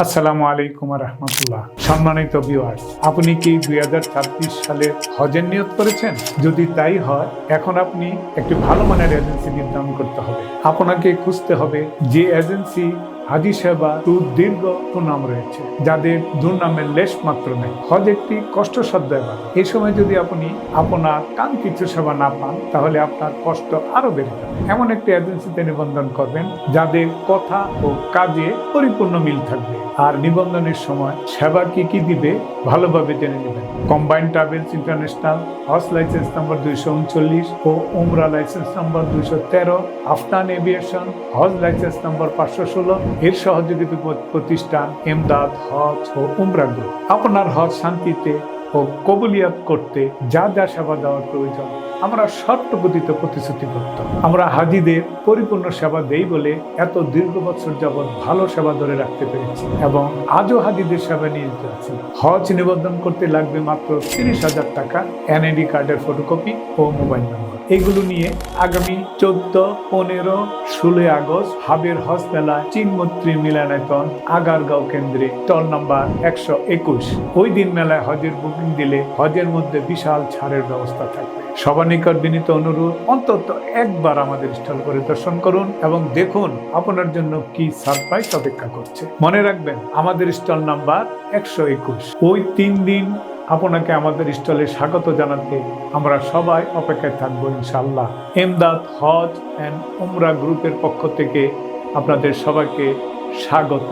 আসসালামু আলাইকুম রহমতুল্লাহ। সম্মানিত ভিউয়ার্স, আপনি কি 2026 সালে হজের নিয়ত করেছেন? যদি তাই হয়, এখন আপনি একটি ভালো মানের এজেন্সি নির্ধারণ করতে হবে। আপনাকে খুঁজতে হবে যে এজেন্সি হাজি সেবা সুদীর্ঘ সুনাম রয়েছে, যাদের দুর্নামের লেশ মাত্র নেই। হজ একটি কষ্টসাধ্য ইবাদত। এই সময় যদি আপনি আপনার কাঙ্ক্ষিত সেবা না পান, তাহলে আপনার কষ্ট আরো বেড়ে যাবে। এমন একটি এজেন্সিতে নিবন্ধন করবেন যাদের কথা ও কাজে পরিপূর্ণ মিল থাকবে। আর নিবন্ধনের সময় সেবা কি কি দিবে ভালোভাবে জেনে নেবেন। কম্বাইন্ড ট্রাভেলস ইন্টারন্যাশনাল হজ লাইসেন্স নম্বর 239 ও উমরা লাইসেন্স নম্বর 213, আফতান এভিয়েশন হজ লাইসেন্স নম্বর 516 এর সহযোগী প্রতিষ্ঠান এমদাদ হজ ও উমরা গ্রুপ। আপনার হজ শান্তিতে ও কবুলিয়াত করতে যা যা সেবা দেওয়ার প্রয়োজন আমরা শর্ত গতিতে প্রতিশ্রুতিবদ্ধ। আমরা হাজিদের পরিপূর্ণ সেবা দেই বলে এত দীর্ঘ বছর যাবৎ ভালো সেবা ধরে রাখতে পেরেছি এবং আজও হাজিদের সেবা নিয়োজিত আছি। হজ নিবন্ধন করতে লাগবে মাত্র 30,000 টাকা, এনআইডি কার্ডের ফটোকপি ও মোবাইল নম্বর। এগুলো নিয়ে আগামী 14, 15, 16 আগস্ট হাবের হজ মেলা চিনমৈত্রী মিলনায়তন আগারগাঁও কেন্দ্রে স্টল নাম্বার 121। ওই দিন মেলায় হজের বুকিং দিলে হজের মধ্যে বিশাল ছাড়ের ব্যবস্থা থাকবে। সবার নিকট বিনীত অনুরোধ, অন্তত একবার আমাদের স্টল পরিদর্শন করুন এবং দেখুন আপনার জন্য কি সারপ্রাইজ অপেক্ষা করছে। মনে রাখবেন, আমাদের স্টল নাম্বার 121। ওই 3 দিন আপনাকে আমাদের স্টলে স্বাগত জানাতে আমরা সবাই অপেক্ষায় থাকবো ইনশাআল্লাহ। এমদাদ হজ এন্ড উমরা গ্রুপের পক্ষ থেকে আপনাদের সবাইকে স্বাগত।